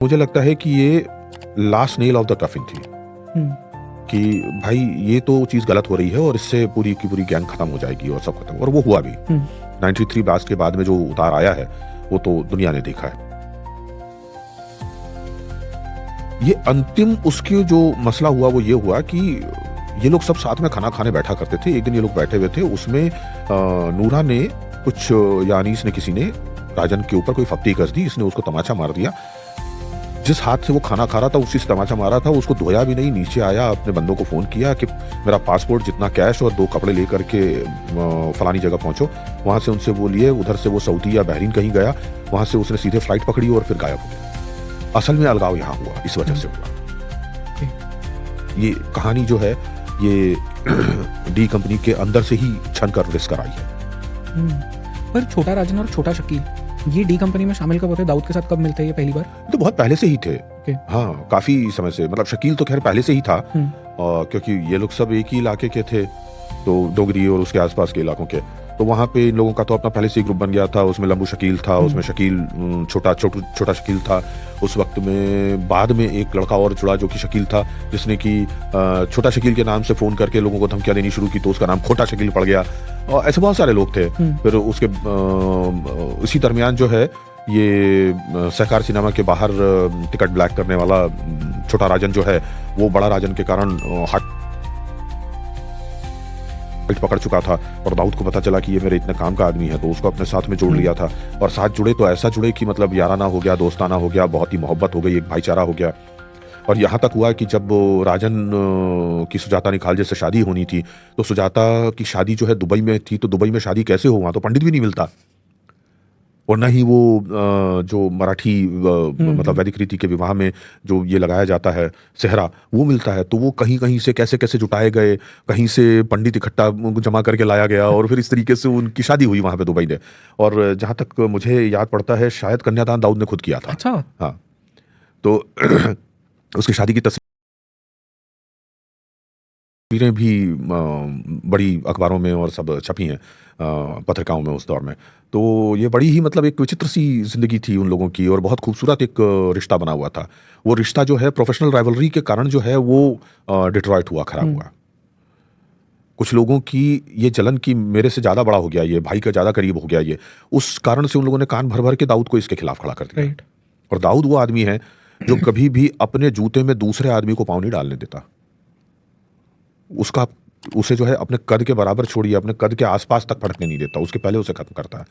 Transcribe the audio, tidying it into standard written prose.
मुझे लगता है कि ये लास्ट नेल ऑफ द कफिन थी हुँ, कि भाई ये तो चीज़ गलत हो रही है और इससे पूरी की पूरी गैंग खत्म हो जाएगी और सब खत्म, और वो हुआ भी। हुँ, 93 ब्लास्ट के बाद में जो उतार आया है वो तो दुनिया ने देखा है। ये अंतिम उसके जो मसला हुआ वो ये हुआ कि ये लोग सब साथ में खाना खाने बैठा करते थे। एक दिन ये लोग बैठे हुए थे, उसमें नूरा ने कुछ या अनीस ने किसी ने राजन के ऊपर कोई फप्ती कस दी, इसने उसको तमाचा मार दिया। जिस हाथ से वो खाना खा रहा था उसी से तमाचा मारा था, उसको धोया भी नहीं, नीचे आया, अपने बंदों को फ़ोन किया कि मेरा पासपोर्ट, जितना कैश और 2 कपड़े लेकर के फलानी जगह पहुँचो। वहाँ से उनसे वो लिए, उधर से वो सऊदी या बहरीन कहीं गया, वहाँ से उसने सीधे फ्लाइट पकड़ी और फिर गायब हो गया। असल में अलगाव यहाँ हुआ, इस वजह से हुआ। ये कहानी जो है ये डी कंपनी के अंदर से ही छन कर रिस्क कराई है। हुँ। पर छोटा राजन और छोटा शकील ये डी कंपनी में शामिल कब होते हैं? दाऊद के साथ कब मिलते हैं ये पहली बार? तो बहुत पहले से ही थे। ओके। हाँ, काफ़ी समय से, मतलब शकील तो खैर पहले से ही था, हुँ, क्योंकि ये लोग सब एक ही इलाके के थे, तो डोगरी और उसके आसपास के इलाकों के। तो वहाँ पे इन लोगों का तो अपना पहले से ही ग्रुप बन गया था। उसमें लंबू शकील था, उसमें शकील छोटा शकील था। उस वक्त में बाद में एक लड़का और जुड़ा जो कि शकील था, जिसने कि छोटा शकील के नाम से फ़ोन करके लोगों को धमकियाँ देनी शुरू की, तो उसका नाम खोटा शकील पड़ गया। और ऐसे बहुत सारे लोग थे। फिर उसके इसी दरमियान जो है ये सहकार सिनेमा के बाहर टिकट ब्लैक करने वाला छोटा राजन जो है, वो बड़ा राजन के कारण हार्ट पकड़ चुका था, और दाऊद को पता चला कि ये मेरे इतने काम का आदमी है, तो उसको अपने साथ में जोड़ लिया था। और साथ जुड़े तो ऐसा जुड़े कि मतलब याराना हो गया, दोस्ताना हो गया, बहुत ही मोहब्बत हो गई, एक भाईचारा हो गया। और यहाँ तक हुआ कि जब राजन की सुजाता निखालजे से शादी होनी थी, तो सुजाता की शादी जो है दुबई में थी, तो दुबई में शादी कैसे हो, वहाँ तो पंडित भी नहीं मिलता, और न ही वो जो मराठी मतलब वैदिक रीति के विवाह में जो ये लगाया जाता है सेहरा, वो मिलता है। तो वो कहीं-कहीं से कैसे-कैसे जुटाए गए, कहीं से पंडित इकट्ठा जमा करके लाया गया, और फिर इस तरीके से उनकी शादी हुई वहाँ पे दुबई में। और जहाँ तक मुझे याद पड़ता है, शायद कन्यादान दाऊद ने खुद किया था। अच्छा। हाँ, तो उसकी शादी की तस्वीरें भी बड़ी अखबारों में और सब छपी हैं, पत्रिकाओं में उस दौर में। तो ये बड़ी ही मतलब एक विचित्र सी ज़िंदगी थी उन लोगों की, और बहुत खूबसूरत एक रिश्ता बना हुआ था। वो रिश्ता जो है प्रोफ़ेशनल राइवलरी के कारण जो है वो डिट्रॉइट हुआ, खराब हुआ। कुछ लोगों की ये जलन कि मेरे से ज़्यादा बड़ा हो गया ये, भाई का ज़्यादा करीब हो गया ये, उस कारण से उन लोगों ने कान भर-भर के दाऊद को इसके खिलाफ खड़ा कर दिया। राइट। और दाऊद वो आदमी है जो कभी भी अपने जूते में दूसरे आदमी को पाँव नहीं डालने देता। उसका उसे जो है अपने कद के बराबर छोड़िए, अपने कद के आस-पास तक फटकने नहीं देता, उसके पहले उसे खत्म करता है।